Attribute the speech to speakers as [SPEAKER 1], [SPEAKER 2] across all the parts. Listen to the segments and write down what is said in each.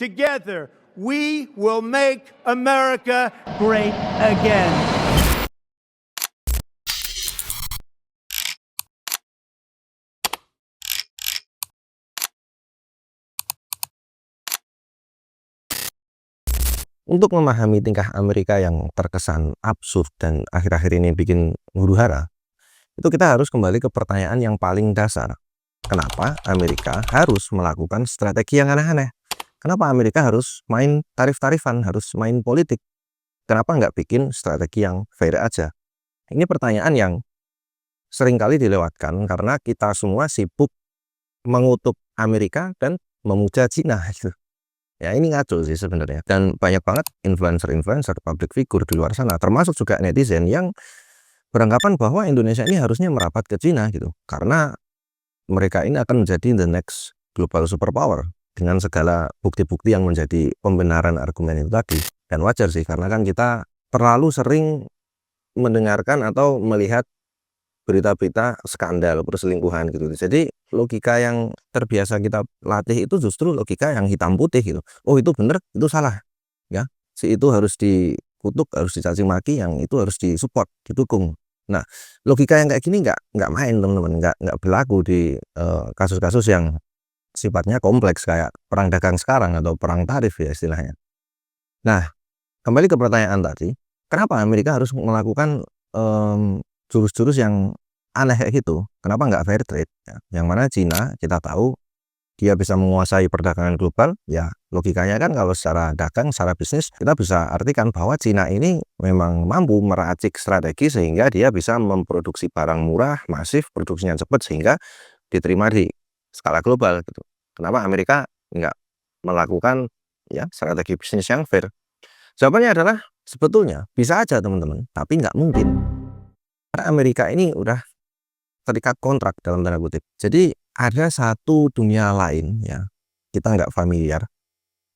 [SPEAKER 1] Together, we will make America great again.
[SPEAKER 2] Untuk memahami tingkah Amerika yang terkesan absurd dan akhir-akhir ini bikin huru-hara, itu kita harus kembali ke pertanyaan yang paling dasar. Kenapa Amerika harus melakukan strategi yang aneh-aneh? Kenapa Amerika harus main tarif-tarifan, harus main politik? Kenapa nggak bikin strategi yang fair aja? Ini pertanyaan yang seringkali dilewatkan karena kita semua sibuk mengutuk Amerika dan memuja Cina gitu. Ya ini ngaco sih sebenarnya, dan banyak banget influencer-influencer, public figure di luar sana, termasuk juga netizen yang beranggapan bahwa Indonesia ini harusnya merapat ke Cina gitu, karena mereka ini akan menjadi the next global superpower dengan segala bukti-bukti yang menjadi pembenaran argumen itu tadi. Dan wajar sih, karena kan kita terlalu sering mendengarkan atau melihat berita-berita skandal perselingkuhan gitu. Jadi logika yang terbiasa kita latih itu justru logika yang hitam putih gitu. Oh itu bener, itu salah. Ya, si itu harus dikutuk, harus dicaci maki, yang itu harus disupport, didukung. Nah, logika yang kayak gini nggak main teman-teman, nggak berlaku di kasus-kasus yang sifatnya kompleks kayak perang dagang sekarang atau perang tarif ya istilahnya. Nah, kembali ke pertanyaan tadi, kenapa Amerika harus melakukan jurus-jurus yang aneh kayak gitu? Kenapa nggak fair trade? Ya, yang mana Cina kita tahu dia bisa menguasai perdagangan global. Ya logikanya kan kalau secara dagang, secara bisnis kita bisa artikan bahwa Cina ini memang mampu meracik strategi sehingga dia bisa memproduksi barang murah, masif, produksinya cepat sehingga diterima di skala global gitu. Kenapa Amerika nggak melakukan ya strategi bisnis yang fair? Jawabannya adalah sebetulnya bisa aja teman-teman, tapi nggak mungkin. Karena Amerika ini udah terikat kontrak dalam tanda kutip. Jadi ada satu dunia lain ya, kita nggak familiar.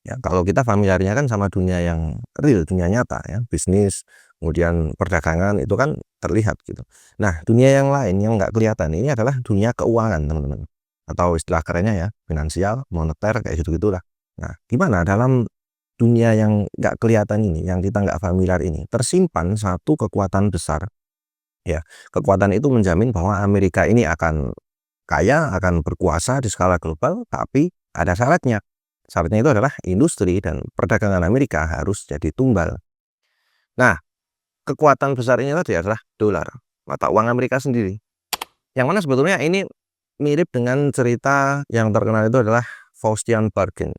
[SPEAKER 2] Ya, kalau kita familiarnya kan sama dunia yang real, dunia nyata ya, bisnis, kemudian perdagangan itu kan terlihat gitu. Nah, dunia yang lain yang nggak kelihatan ini adalah dunia keuangan teman-teman. Atau istilah kerennya ya, finansial, moneter, kayak gitu-gitulah. Nah, gimana dalam dunia yang nggak kelihatan ini, yang kita nggak familiar ini, tersimpan satu kekuatan besar. Ya, kekuatan itu menjamin bahwa Amerika ini akan kaya, akan berkuasa di skala global, tapi ada syaratnya. Syaratnya itu adalah industri dan perdagangan Amerika harus jadi tumbal. Nah, kekuatan besar ini tadi adalah dolar, mata uang Amerika sendiri. Yang mana sebetulnya ini mirip dengan cerita yang terkenal itu adalah Faustian Bargain.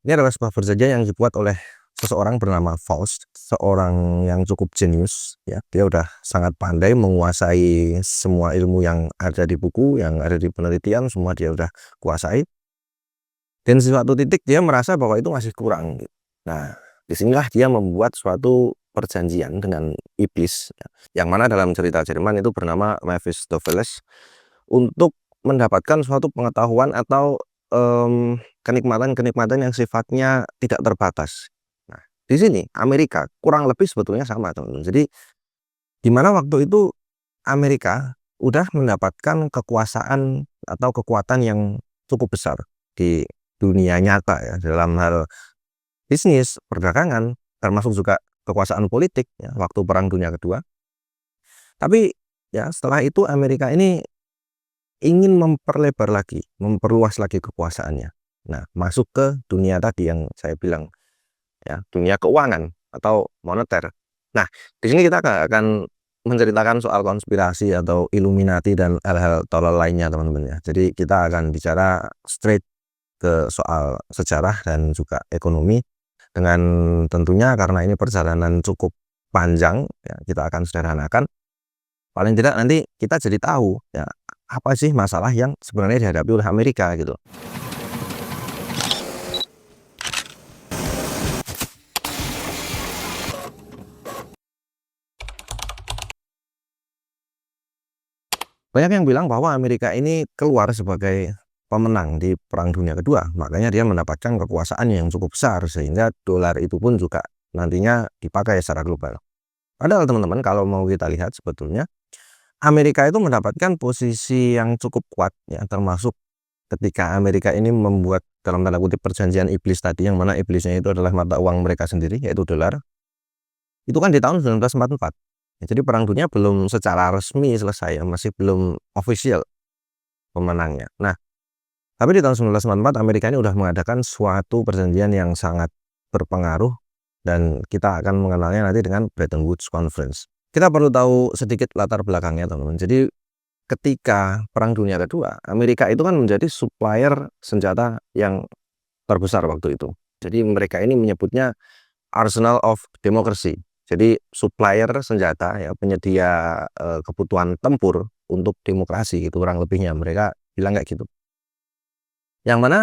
[SPEAKER 2] Ini adalah sebuah perjanjian yang dibuat oleh seseorang bernama Faust, seorang yang cukup jenius ya. Dia udah sangat pandai menguasai semua ilmu yang ada di buku, yang ada di penelitian, semua dia udah kuasai. Dan di suatu titik dia merasa bahwa itu masih kurang. Nah, disinilah dia membuat suatu perjanjian dengan iblis, yang mana dalam cerita Jerman itu bernama Mephistopheles, untuk mendapatkan suatu pengetahuan atau kenikmatan-kenikmatan yang sifatnya tidak terbatas. Nah, di sini Amerika kurang lebih sebetulnya sama teman-teman. Jadi di mana waktu itu Amerika udah mendapatkan kekuasaan atau kekuatan yang cukup besar di dunia nyata ya, dalam hal bisnis, perdagangan, termasuk juga kekuasaan politik ya, waktu Perang Dunia Kedua. Tapi ya setelah itu Amerika ini ingin memperlebar lagi, memperluas lagi kekuasaannya. Nah, masuk ke dunia tadi yang saya bilang ya, dunia keuangan atau moneter. Nah, di sini kita akan menceritakan soal konspirasi atau Illuminati dan hal-hal tolol lainnya teman-teman ya. Jadi kita akan bicara straight ke soal sejarah dan juga ekonomi, dengan tentunya karena ini perjalanan cukup panjang ya, kita akan sederhanakan. Paling tidak nanti kita jadi tahu ya apa sih masalah yang sebenarnya dihadapi oleh Amerika gitu. Banyak yang bilang bahwa Amerika ini keluar sebagai pemenang di Perang Dunia Kedua, makanya dia mendapatkan kekuasaan yang cukup besar sehingga dolar itu pun juga nantinya dipakai secara global. Padahal teman-teman kalau mau kita lihat sebetulnya Amerika itu mendapatkan posisi yang cukup kuat ya, termasuk ketika Amerika ini membuat dalam tanda kutip perjanjian iblis tadi, yang mana iblisnya itu adalah mata uang mereka sendiri, yaitu dolar. Itu kan di tahun 1944. Ya, jadi Perang Dunia belum secara resmi selesai, ya, masih belum official pemenangnya. Nah, tapi di tahun 1944 Amerika ini udah mengadakan suatu perjanjian yang sangat berpengaruh dan kita akan mengenalnya nanti dengan Bretton Woods Conference. Kita perlu tahu sedikit latar belakangnya, teman-teman. Jadi ketika Perang Dunia Kedua, Amerika itu kan menjadi supplier senjata yang terbesar waktu itu. Jadi mereka ini menyebutnya Arsenal of Democracy. Jadi supplier senjata, ya, penyedia kebutuhan tempur untuk demokrasi, gitu kurang lebihnya mereka bilang kayak gitu. Yang mana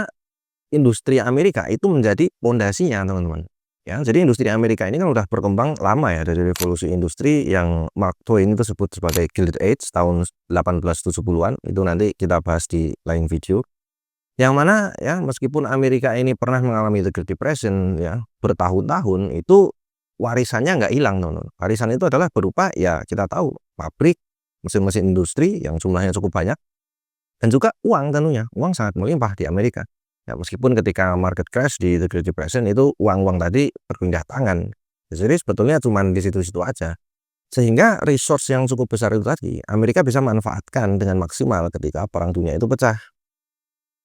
[SPEAKER 2] industri Amerika itu menjadi pondasinya, teman-teman. Ya, jadi industri Amerika ini kan udah berkembang lama, ya, dari revolusi industri yang Mark Twain itu sebut sebagai Gilded Age tahun 1870-an. Itu nanti kita bahas di lain video. Yang mana, ya, meskipun Amerika ini pernah mengalami the Great Depression, ya, bertahun-tahun, itu warisannya nggak hilang, teman-teman. Warisan itu adalah berupa, ya, kita tahu pabrik, mesin-mesin industri yang jumlahnya cukup banyak, dan juga uang tentunya. Uang sangat melimpah di Amerika. Ya, meskipun ketika market crash di the Great Depression itu uang-uang tadi berpindah tangan. Jadi sebetulnya cuma di situ-situ aja. Sehingga resource yang cukup besar itu tadi Amerika bisa manfaatkan dengan maksimal ketika Perang Dunia itu pecah.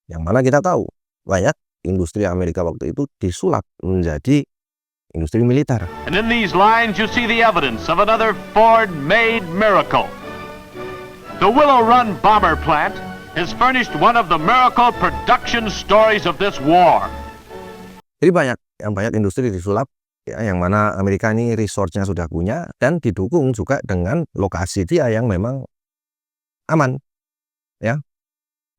[SPEAKER 2] Yang mana kita tahu banyak industri Amerika waktu itu disulap menjadi industri militer.
[SPEAKER 3] And in these lines you see the evidence of another Ford-made miracle. The Willow Run bomber plant has furnished one of the miracle production stories of this war.
[SPEAKER 2] Jadi banyak industri disulap, ya, yang mana Amerika ini resource-nya sudah punya dan didukung juga dengan lokasi dia yang memang aman, ya.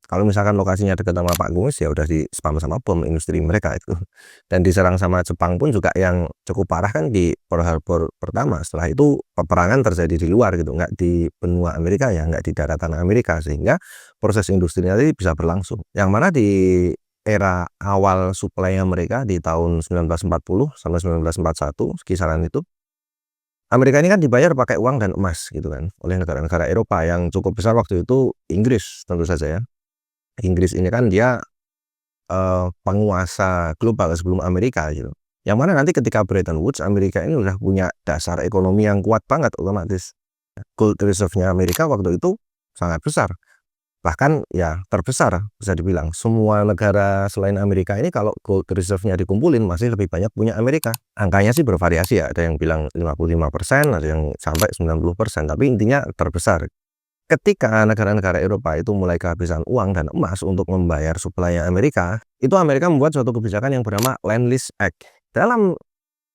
[SPEAKER 2] Kalau misalkan lokasinya dekat sama Pak Gungus, ya udah di spam sama bom industri mereka itu. Dan diserang sama Jepang pun juga yang cukup parah kan di Pearl Harbor pertama. Setelah itu peperangan terjadi di luar gitu, nggak di benua Amerika, ya, nggak di daratan Amerika, sehingga proses industri tadi bisa berlangsung. Yang mana di era awal suplai mereka di tahun 1940 sampai 1941 kisaran itu, Amerika ini kan dibayar pakai uang dan emas gitu kan oleh negara-negara Eropa yang cukup besar waktu itu. Inggris tentu saja, ya. Inggris ini kan dia penguasa global sebelum Amerika gitu. Yang mana nanti ketika Bretton Woods, Amerika ini udah punya dasar ekonomi yang kuat banget otomatis. Gold reserve-nya Amerika waktu itu sangat besar. Bahkan, ya, terbesar bisa dibilang. Semua negara selain Amerika ini kalau gold reserve-nya dikumpulin masih lebih banyak punya Amerika. Angkanya sih bervariasi, ya. Ada yang bilang 55%, ada yang sampai 90%, tapi intinya terbesar. Ketika negara-negara Eropa itu mulai kehabisan uang dan emas untuk membayar suplai Amerika, itu Amerika membuat suatu kebijakan yang bernama Land-Lease Act. Dalam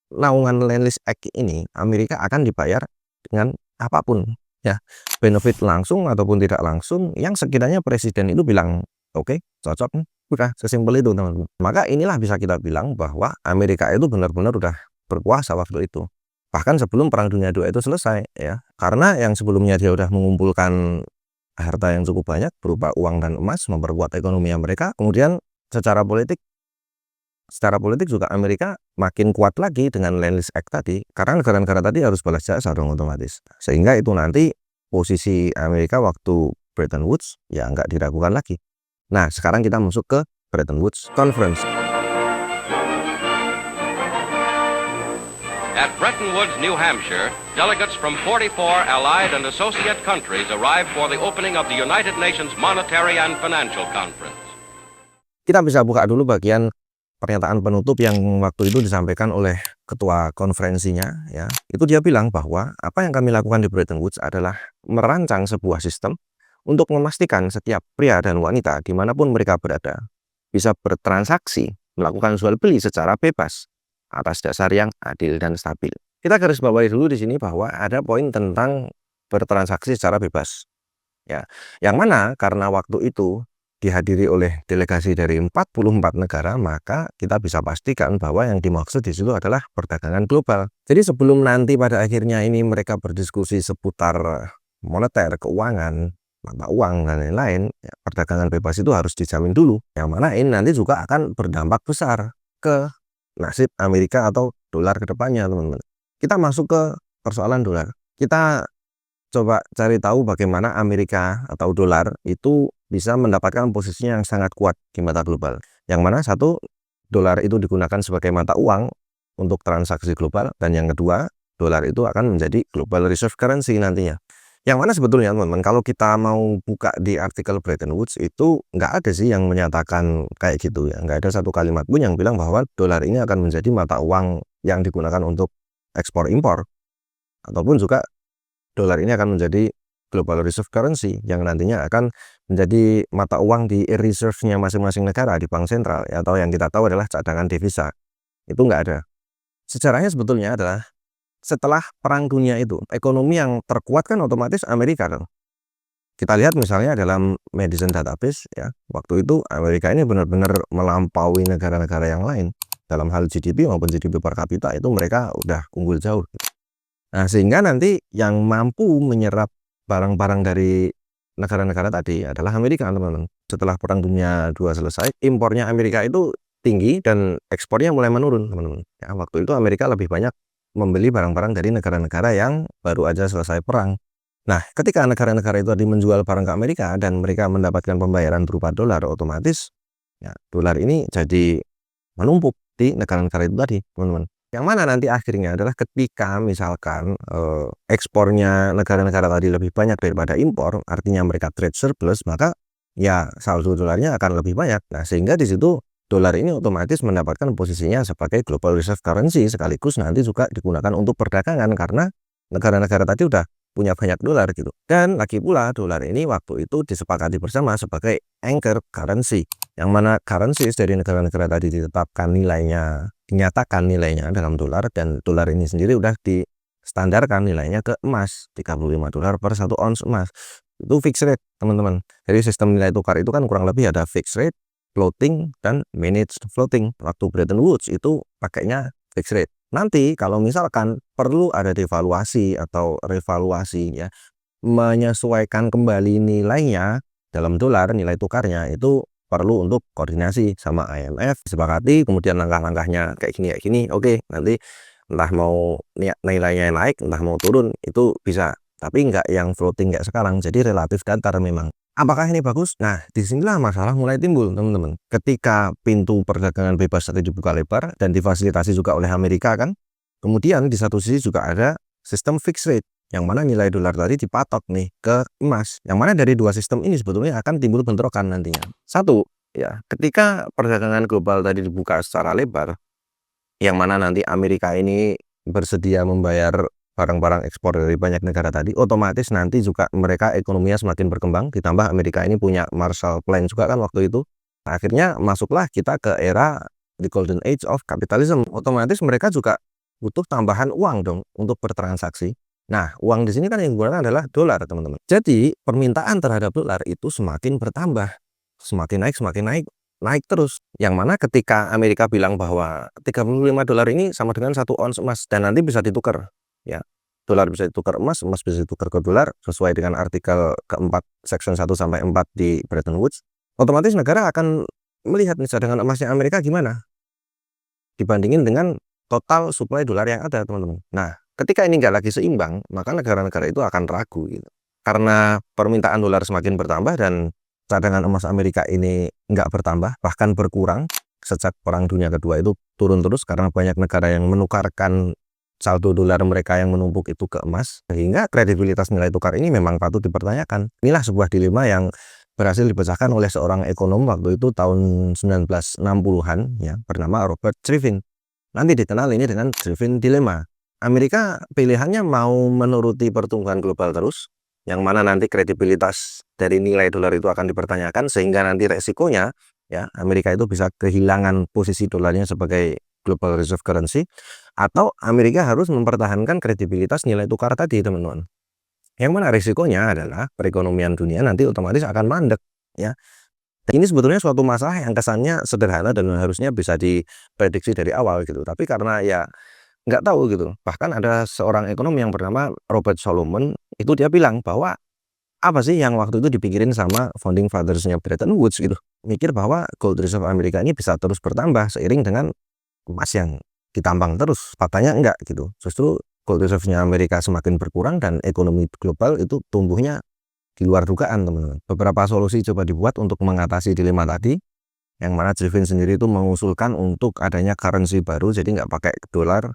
[SPEAKER 2] naungan Land-Lease Act ini, Amerika akan dibayar dengan apapun, ya, benefit langsung ataupun tidak langsung, yang sekiranya presiden itu bilang, oke, cocok, udah sesimpel itu, teman-teman. Maka inilah bisa kita bilang bahwa Amerika itu benar-benar udah berkuasa waktu itu. Bahkan sebelum Perang Dunia II itu selesai, ya. Karena yang sebelumnya dia udah mengumpulkan harta yang cukup banyak berupa uang dan emas, memperkuat ekonomi mereka. Kemudian secara politik juga Amerika makin kuat lagi dengan Land-Lease Act tadi, karena negara-negara tadi harus balas jasa dong otomatis. Sehingga itu nanti posisi Amerika waktu Bretton Woods, ya, nggak diragukan lagi. Nah, sekarang kita masuk ke Bretton Woods Conference.
[SPEAKER 4] At Bretton Woods, New Hampshire, delegates from 44 allied and associate countries arrived for the opening of the United Nations Monetary and Financial Conference.
[SPEAKER 2] Kita bisa buka dulu bagian pernyataan penutup yang waktu itu disampaikan oleh ketua konferensinya, ya. Itu dia bilang bahwa apa yang kami lakukan di Bretton Woods adalah merancang sebuah sistem untuk memastikan setiap pria dan wanita dimanapun mereka berada bisa bertransaksi, melakukan jual beli secara bebas atas dasar yang adil dan stabil. Kita garis bawahi dulu di sini bahwa ada poin tentang bertransaksi secara bebas, ya. Yang mana karena waktu itu dihadiri oleh delegasi dari 44 negara, maka kita bisa pastikan bahwa yang dimaksud di situ adalah perdagangan global. Jadi sebelum nanti pada akhirnya ini mereka berdiskusi seputar moneter, keuangan, mata uang, dan lain-lain, ya, perdagangan bebas itu harus dijamin dulu. Yang mana ini nanti juga akan berdampak besar ke nasib Amerika atau dolar ke depannya, teman-teman. Kita masuk ke persoalan dolar. Kita coba cari tahu bagaimana Amerika atau dolar itu bisa mendapatkan posisinya yang sangat kuat di mata global. Yang mana satu, dolar itu digunakan sebagai mata uang untuk transaksi global, dan yang kedua, dolar itu akan menjadi global reserve currency nantinya. Yang mana sebetulnya teman-teman, kalau kita mau buka di artikel Bretton Woods itu nggak ada sih yang menyatakan kayak gitu ya. Nggak ada satu kalimat pun yang bilang bahwa dolar ini akan menjadi mata uang yang digunakan untuk ekspor impor, ataupun juga dolar ini akan menjadi global reserve currency yang nantinya akan menjadi mata uang di reserve-nya masing-masing negara di bank sentral, atau yang kita tahu adalah cadangan devisa. Itu nggak ada. Sejarahnya sebetulnya adalah setelah Perang Dunia itu, ekonomi yang terkuat kan otomatis Amerika dong. Kita lihat misalnya dalam Madison Database ya, waktu itu Amerika ini benar-benar melampaui negara-negara yang lain. Dalam hal GDP maupun GDP per kapita itu mereka udah unggul jauh. Nah, sehingga nanti yang mampu menyerap barang-barang dari negara-negara tadi adalah Amerika, teman-teman. Setelah Perang Dunia II selesai, impornya Amerika itu tinggi dan ekspornya mulai menurun, teman-teman. Ya, waktu itu Amerika lebih banyak membeli barang-barang dari negara-negara yang baru aja selesai perang. Nah, ketika negara-negara itu tadi menjual barang ke Amerika dan mereka mendapatkan pembayaran berupa dolar, otomatis ya dolar ini jadi menumpuk di negara-negara itu tadi, teman-teman. Yang mana nanti akhirnya adalah ketika misalkan ekspornya negara-negara tadi lebih banyak daripada impor, artinya mereka trade surplus, maka ya saldo dolarnya akan lebih banyak. Nah, sehingga di situ dolar ini otomatis mendapatkan posisinya sebagai global reserve currency, sekaligus nanti juga digunakan untuk perdagangan karena negara-negara tadi udah punya banyak dolar gitu. Dan lagi pula dolar ini waktu itu disepakati bersama sebagai anchor currency, yang mana currency dari negara-negara tadi ditetapkan nilainya, dinyatakan nilainya dalam dolar, dan dolar ini sendiri udah distandarkan nilainya ke emas, 35 dolar per 1 ons emas. Itu fixed rate, teman-teman. Jadi sistem nilai tukar itu kan kurang lebih ada fixed rate, floating, dan managed floating. Waktu Bretton Woods itu pakainya fixed rate. Nanti kalau misalkan perlu ada devaluasi atau revaluasi ya, menyesuaikan kembali nilainya dalam dolar, nilai tukarnya itu perlu untuk koordinasi sama IMF, disepakati, kemudian langkah-langkahnya kayak gini. Oke, nanti entah mau nilainya naik, entah mau turun, itu bisa. Tapi nggak yang floating kayak sekarang, jadi relatif datar memang. Apakah ini bagus? Nah, disinilah masalah mulai timbul, teman-teman. Ketika pintu perdagangan bebas tadi dibuka lebar dan difasilitasi juga oleh Amerika kan, kemudian di satu sisi juga ada sistem fixed rate, yang mana nilai dolar tadi dipatok nih ke emas. Yang mana dari dua sistem ini sebetulnya akan timbul bentrokan nantinya. Satu, ya, ketika perdagangan global tadi dibuka secara lebar, yang mana nanti Amerika ini bersedia membayar barang-barang ekspor dari banyak negara tadi, otomatis nanti juga mereka ekonominya semakin berkembang, ditambah Amerika ini punya Marshall Plan juga kan waktu itu. Akhirnya masuklah kita ke era the golden age of capitalism. Otomatis mereka juga butuh tambahan uang dong untuk bertransaksi. Nah, uang di sini kan yang digunakan adalah dolar, teman-teman. Jadi, permintaan terhadap dolar itu semakin bertambah, semakin naik terus. Yang mana ketika Amerika bilang bahwa 35 dolar ini sama dengan 1 ons emas dan nanti bisa ditukar. Ya, dolar bisa ditukar emas, emas bisa ditukar ke dolar sesuai dengan artikel keempat section 1 sampai 4 di Bretton Woods. Otomatis negara akan melihat nih cadangan emasnya Amerika gimana dibandingin dengan total supply dolar yang ada, teman-teman. Nah, ketika ini nggak lagi seimbang, maka negara-negara itu akan ragu gitu. Karena permintaan dolar semakin bertambah dan cadangan emas Amerika ini nggak bertambah, bahkan berkurang sejak Perang Dunia Kedua itu turun terus karena banyak negara yang menukarkan saldo dolar mereka yang menumpuk itu ke emas, sehingga kredibilitas nilai tukar ini memang patut dipertanyakan. Inilah sebuah dilema yang berhasil dipecahkan oleh seorang ekonom waktu itu tahun 1960-an ya, bernama Robert Triffin. Nanti dikenal ini dengan Triffin Dilemma. Amerika pilihannya mau menuruti pertumbuhan global terus, yang mana nanti kredibilitas dari nilai dolar itu akan dipertanyakan, sehingga nanti resikonya ya Amerika itu bisa kehilangan posisi dolarnya sebagai global reserve currency, atau Amerika harus mempertahankan kredibilitas nilai tukar tadi, teman-teman. Yang mana risikonya adalah perekonomian dunia nanti otomatis akan mandek ya. Ini sebetulnya suatu masalah yang kesannya sederhana dan harusnya bisa diprediksi dari awal gitu. Tapi karena ya nggak tahu gitu. Bahkan ada seorang ekonom yang bernama Robert Solomon, itu dia bilang bahwa apa sih yang waktu itu dipikirin sama founding fathers-nya Bretton Woods gitu. Mikir bahwa gold reserve Amerika ini bisa terus bertambah seiring dengan emas yang ditambang terus. Faktanya enggak gitu. Justru gold reserve-nya Amerika semakin berkurang dan ekonomi global itu tumbuhnya di luar dugaan, teman-teman. Beberapa solusi coba dibuat untuk mengatasi dilema tadi, yang mana Griffin sendiri itu mengusulkan untuk adanya currency baru, jadi nggak pakai dolar.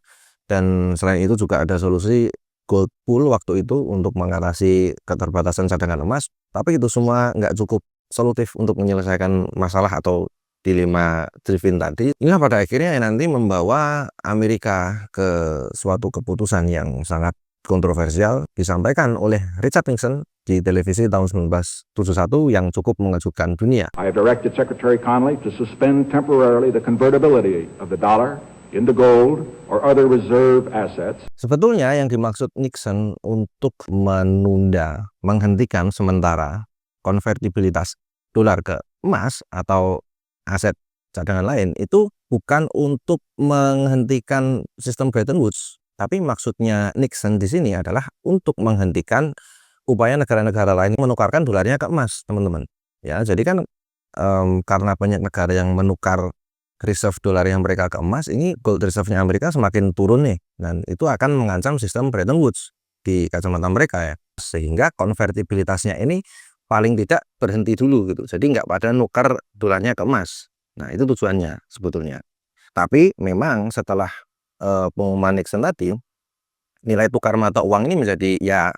[SPEAKER 2] Dan selain itu juga ada solusi gold pool waktu itu untuk mengatasi keterbatasan cadangan emas, tapi itu semua nggak cukup solutif untuk menyelesaikan masalah atau dilema Griffin tadi. Ini pada akhirnya nanti membawa Amerika ke suatu keputusan yang sangat kontroversial disampaikan oleh Richard Nixon di televisi tahun 1971 yang cukup mengejutkan dunia.
[SPEAKER 5] I have directed Secretary Connally to suspend temporarily the convertibility of the dollar into gold or other reserve assets.
[SPEAKER 2] Sebetulnya yang dimaksud Nixon untuk menghentikan sementara konvertibilitas dolar ke emas atau aset cadangan lain itu bukan untuk menghentikan sistem Bretton Woods, tapi maksudnya Nixon di sini adalah untuk menghentikan upaya negara-negara lain menukarkan dolarnya ke emas, teman-teman. Ya, jadi kan karena banyak negara yang menukar reserve dolar yang mereka ke emas, ini gold reserve-nya Amerika semakin turun nih, dan itu akan mengancam sistem Bretton Woods di kacamata mereka ya, sehingga konvertibilitasnya ini paling tidak berhenti dulu gitu, jadi nggak pada nukar dolarnya ke emas. Nah itu tujuannya sebetulnya. Tapi memang setelah pengumuman Nixon tadi, nilai tukar mata uang ini menjadi ya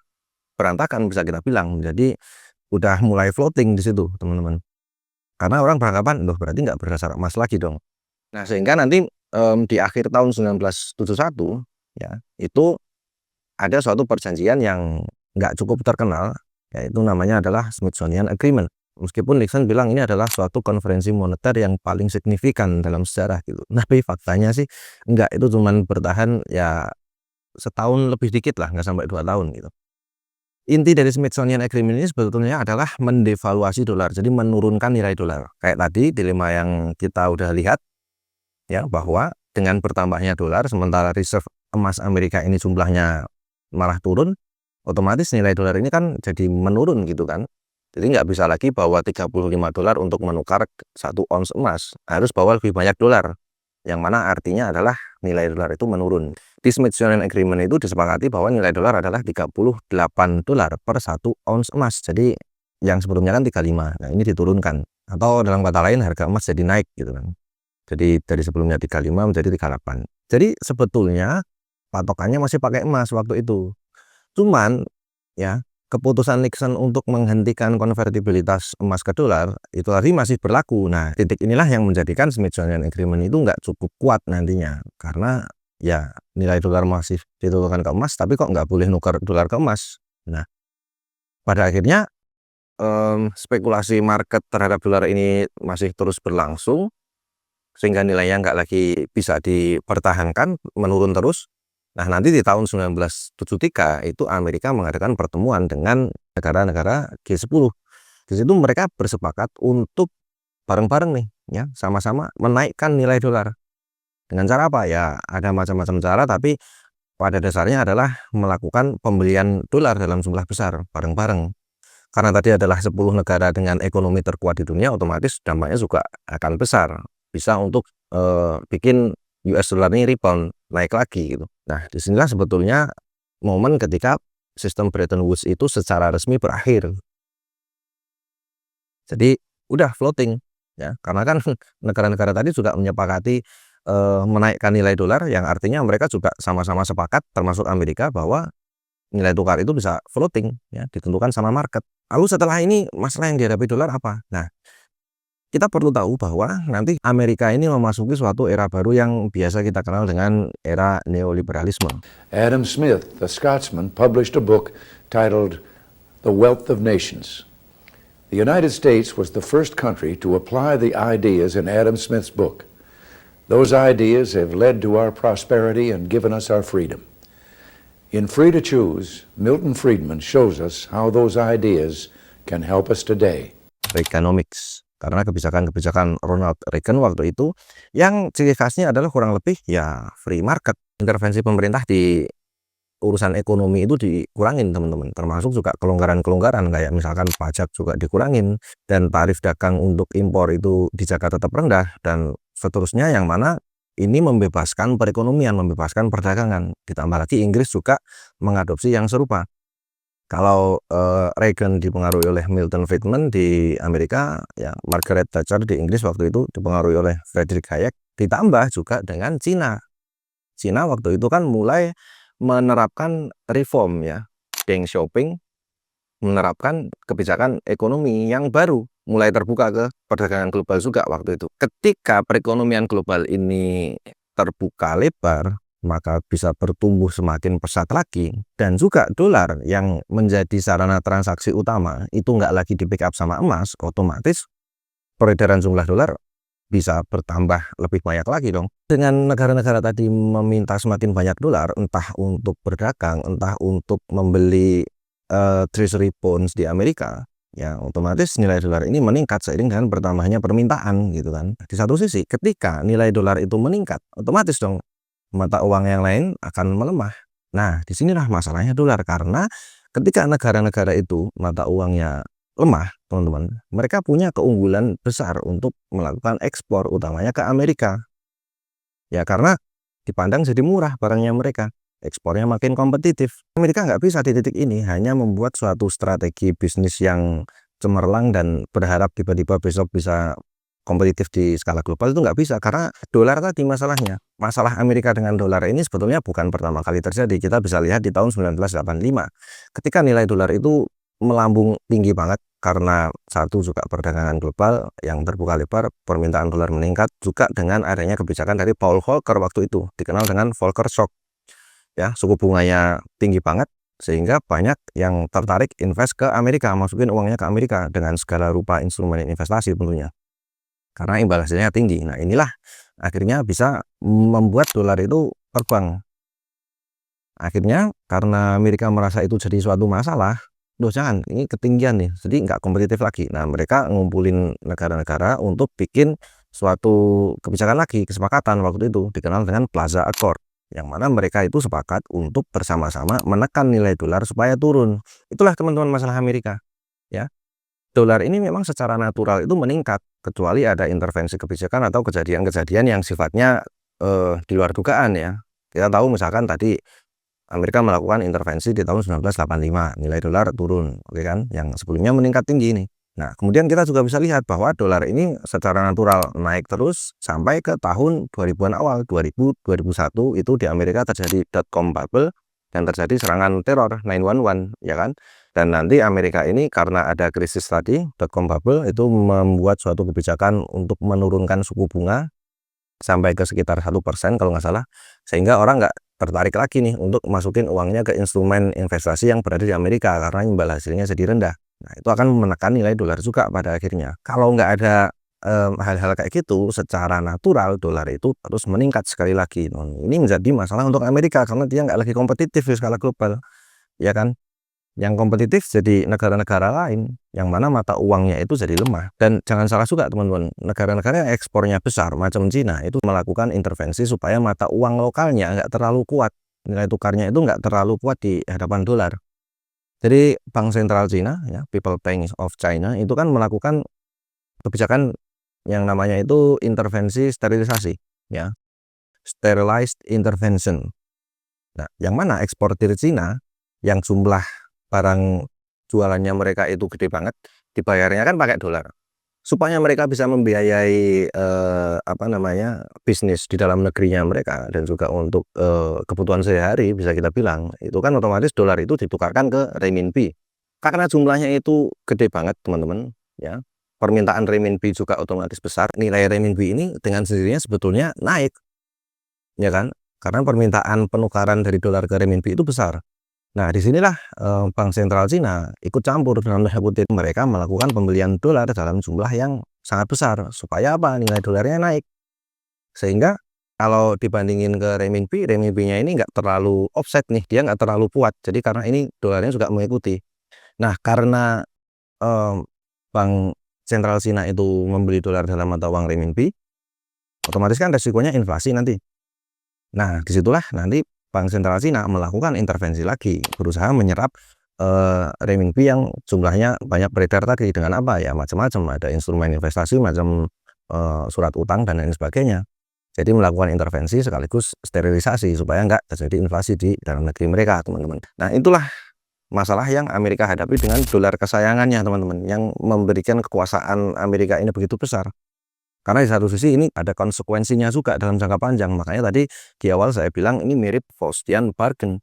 [SPEAKER 2] berantakan, bisa kita bilang. Jadi udah mulai floating di situ, teman-teman. Karena orang beranggapan, loh berarti nggak berdasar emas lagi dong. Nah sehingga nanti di akhir tahun 1971 ya itu ada suatu perjanjian yang nggak cukup terkenal, yaitu namanya adalah Smithsonian Agreement. Meskipun Nixon bilang ini adalah suatu konferensi moneter yang paling signifikan dalam sejarah gitu. Tapi faktanya sih enggak, itu cuman bertahan ya setahun lebih dikit lah, nggak sampai 2 tahun gitu. Inti dari Smithsonian Agreement ini sebetulnya adalah mendevaluasi dolar, jadi menurunkan nilai dolar. Kayak tadi dilema yang kita udah lihat ya, bahwa dengan bertambahnya dolar sementara reserve emas Amerika ini jumlahnya malah turun, otomatis nilai dolar ini kan jadi menurun gitu kan. Jadi nggak bisa lagi bawa 35 dolar untuk menukar 1 ons emas, harus bawa lebih banyak dolar, yang mana artinya adalah nilai dolar itu menurun. Di Smithsonian Agreement itu disepakati bahwa nilai dolar adalah 38 dolar per 1 ons emas. Jadi yang sebelumnya kan 35, nah ini diturunkan. Atau dalam kata lain harga emas jadi naik gitu kan. Jadi dari sebelumnya 35 menjadi 38. Jadi sebetulnya patokannya masih pakai emas waktu itu. Cuman ya keputusan Nixon untuk menghentikan konvertibilitas emas ke dolar itu tadi masih berlaku. Nah titik inilah yang menjadikan Smithsonian Agreement itu nggak cukup kuat nantinya, karena ya nilai dolar masih diturunkan ke emas, tapi kok nggak boleh nukar dolar ke emas. Nah pada akhirnya spekulasi market terhadap dolar ini masih terus berlangsung, sehingga nilainya nggak lagi bisa dipertahankan, menurun terus. Nah nanti di tahun 1973 itu Amerika mengadakan pertemuan dengan negara-negara G10. Di situ mereka bersepakat untuk bareng-bareng nih ya, sama-sama menaikkan nilai dolar. Dengan cara apa? Ya ada macam-macam cara, tapi pada dasarnya adalah melakukan pembelian dolar dalam jumlah besar bareng-bareng. Karena tadi adalah 10 negara dengan ekonomi terkuat di dunia, otomatis dampaknya juga akan besar. Bisa untuk bikin US dollar ini rebound, naik lagi gitu. Nah disinilah sebetulnya momen ketika sistem Bretton Woods itu secara resmi berakhir. Jadi udah floating ya, karena kan negara-negara tadi juga menyepakati menaikkan nilai dolar, yang artinya mereka juga sama-sama sepakat, termasuk Amerika, bahwa nilai tukar itu bisa floating ya, ditentukan sama market. Lalu setelah ini masalah yang dihadapi dolar apa? Nah kita perlu tahu bahwa nanti Amerika ini memasuki suatu era baru yang biasa kita kenal dengan era neoliberalisme.
[SPEAKER 6] Adam Smith, the Scotsman, published a book titled The Wealth of Nations. The United States was the first country to apply the ideas in Adam Smith's book. Those ideas have led to our prosperity and given us our freedom. In Free to Choose, Milton Friedman shows us how those ideas can help us today.
[SPEAKER 2] Reaganomics. Karena kebijakan-kebijakan Ronald Reagan waktu itu yang ciri khasnya adalah kurang lebih ya free market. Intervensi pemerintah di urusan ekonomi itu dikurangin, teman-teman. Termasuk juga kelonggaran-kelonggaran, kayak misalkan pajak juga dikurangin, dan tarif dagang untuk impor itu dijaga tetap rendah, dan seterusnya, yang mana ini membebaskan perekonomian, membebaskan perdagangan. Ditambah lagi Inggris juga mengadopsi yang serupa. Kalau Reagan dipengaruhi oleh Milton Friedman di Amerika, ya Margaret Thatcher di Inggris waktu itu dipengaruhi oleh Friedrich Hayek, ditambah juga dengan Cina. Cina waktu itu kan mulai menerapkan reform ya, Deng Xiaoping menerapkan kebijakan ekonomi yang baru, mulai terbuka ke perdagangan global juga waktu itu. Ketika perekonomian global ini terbuka lebar, maka bisa bertumbuh semakin pesat lagi, dan juga dolar yang menjadi sarana transaksi utama itu nggak lagi di backup sama emas, otomatis peredaran jumlah dolar bisa bertambah lebih banyak lagi dong. Dengan negara-negara tadi meminta semakin banyak dolar, entah untuk berdagang, entah untuk membeli treasury bonds di Amerika, ya otomatis nilai dolar ini meningkat seiring dengan bertambahnya permintaan gitu kan. Di satu sisi ketika nilai dolar itu meningkat, otomatis dong mata uang yang lain akan melemah. Nah, disinilah masalahnya dolar, karena ketika negara-negara itu mata uangnya lemah, teman-teman, mereka punya keunggulan besar untuk melakukan ekspor utamanya ke Amerika. Ya karena dipandang jadi murah barangnya mereka. Ekspornya makin kompetitif. Amerika nggak bisa di titik ini hanya membuat suatu strategi bisnis yang cemerlang dan berharap tiba-tiba besok bisa kompetitif di skala global, itu nggak bisa, karena dolar tadi masalahnya. Masalah Amerika dengan dolar ini sebetulnya bukan pertama kali terjadi. Kita bisa lihat di tahun 1985 ketika nilai dolar itu melambung tinggi banget karena satu juga perdagangan global yang terbuka lebar, permintaan dolar meningkat, juga dengan adanya kebijakan dari Paul Volcker waktu itu, dikenal dengan Volcker Shock. Ya, suku bunganya tinggi banget sehingga banyak yang tertarik invest ke Amerika, masukin uangnya ke Amerika dengan segala rupa instrumen investasi tentunya, karena imbal hasilnya tinggi. Nah, inilah akhirnya bisa membuat dolar itu terbang. Akhirnya karena Amerika merasa itu jadi suatu masalah, loh jangan, ini ketinggian nih, jadi nggak kompetitif lagi. Nah, mereka ngumpulin negara-negara untuk bikin suatu kebijakan lagi, kesepakatan waktu itu dikenal dengan Plaza Accord, yang mana mereka itu sepakat untuk bersama-sama menekan nilai dolar supaya turun. Itulah teman-teman masalah Amerika, ya. Dolar ini memang secara natural itu meningkat, kecuali ada intervensi kebijakan atau kejadian-kejadian yang sifatnya di luar dugaan ya. Kita tahu misalkan tadi Amerika melakukan intervensi di tahun 1985, nilai dolar turun, oke kan? Yang sebelumnya meningkat tinggi ini. Nah, kemudian kita juga bisa lihat bahwa dolar ini secara natural naik terus sampai ke tahun 2000-an awal, 2000, 2001 itu di Amerika terjadi dot-com bubble dan terjadi serangan teror 9/11, ya kan? Dan nanti Amerika ini karena ada krisis tadi, dot-com bubble, itu membuat suatu kebijakan untuk menurunkan suku bunga sampai ke sekitar 1% kalau nggak salah, sehingga orang nggak tertarik lagi nih untuk masukin uangnya ke instrumen investasi yang berada di Amerika karena imbal hasilnya jadi rendah. Nah, itu akan menekan nilai dolar juga pada akhirnya. Kalau nggak ada hal-hal kayak gitu, secara natural dolar itu terus meningkat sekali lagi. Ini menjadi masalah untuk Amerika karena dia nggak lagi kompetitif di skala global, ya kan? Yang kompetitif jadi negara-negara lain, yang mana mata uangnya itu jadi lemah. Dan jangan salah juga teman-teman, negara-negara yang ekspornya besar macam Cina itu melakukan intervensi supaya mata uang lokalnya nggak terlalu kuat, nilai tukarnya itu nggak terlalu kuat di hadapan dolar. Jadi Bank Sentral Cina, ya, People Bank of China, itu kan melakukan kebijakan yang namanya itu intervensi sterilisasi, ya, sterilized intervention. Nah, yang mana eksportir Cina yang jumlah barang jualannya mereka itu gede banget, dibayarnya kan pakai dolar, supaya mereka bisa membiayai bisnis di dalam negerinya mereka dan juga untuk kebutuhan sehari-hari, bisa kita bilang itu kan otomatis dolar itu ditukarkan ke renminbi. Karena jumlahnya itu gede banget teman-teman, ya, permintaan renminbi juga otomatis besar, nilai renminbi ini dengan sendirinya sebetulnya naik, ya kan, karena permintaan penukaran dari dolar ke renminbi itu besar. Nah, disinilah Bank Sentral Cina ikut campur dalam tanda kutip, mereka melakukan pembelian dolar dalam jumlah yang sangat besar supaya apa? Nilai dolarnya naik. Sehingga kalau dibandingin ke renminbi, renminbinya ini nggak terlalu offset nih, dia nggak terlalu kuat. Jadi karena ini dolarnya juga mengikuti. Nah, karena Bank Sentral Cina itu membeli dolar dalam mata uang renminbi, otomatis kan resikonya inflasi nanti. Nah, disitulah nanti Bank Sentral Cina melakukan intervensi lagi, berusaha menyerap renminbi yang jumlahnya banyak beredar tadi dengan apa ya, macam-macam, ada instrumen investasi macam surat utang dan lain sebagainya, Jadi melakukan intervensi sekaligus sterilisasi supaya nggak terjadi inflasi di dalam negeri mereka, teman-teman. Nah, itulah masalah yang Amerika hadapi dengan dolar kesayangannya, teman-teman, yang memberikan kekuasaan Amerika ini begitu besar. Karena di satu sisi ini ada konsekuensinya juga dalam jangka panjang. Makanya tadi di awal saya bilang ini mirip Faustian bargain.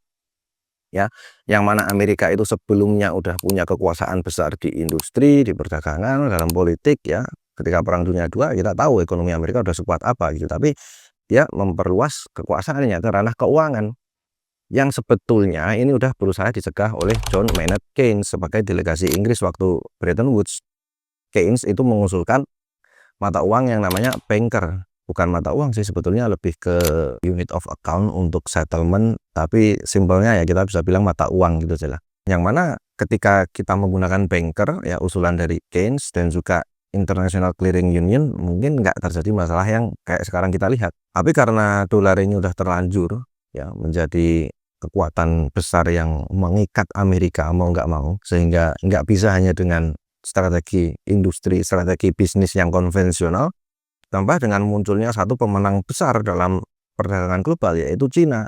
[SPEAKER 2] Ya, yang mana Amerika itu sebelumnya udah punya kekuasaan besar di industri, di perdagangan, dalam politik ya. Ketika Perang Dunia II kita tahu ekonomi Amerika udah sekuat apa gitu, tapi dia memperluas kekuasaannya ke ranah keuangan yang sebetulnya ini udah berusaha dicegah oleh John Maynard Keynes sebagai delegasi Inggris waktu Bretton Woods. Keynes itu mengusulkan mata uang yang namanya banker, bukan mata uang sih sebetulnya, lebih ke unit of account untuk settlement, tapi simpelnya ya kita bisa bilang mata uang gitu aja lah. Yang mana ketika kita menggunakan banker ya, usulan dari Keynes dan juga International Clearing Union, mungkin nggak terjadi masalah yang kayak sekarang kita lihat. Tapi karena dolar ini udah terlanjur ya menjadi kekuatan besar yang mengikat Amerika mau nggak mau, sehingga nggak bisa hanya dengan strategi industri, strategi bisnis yang konvensional, tambah dengan munculnya satu pemenang besar dalam perdagangan global yaitu Cina.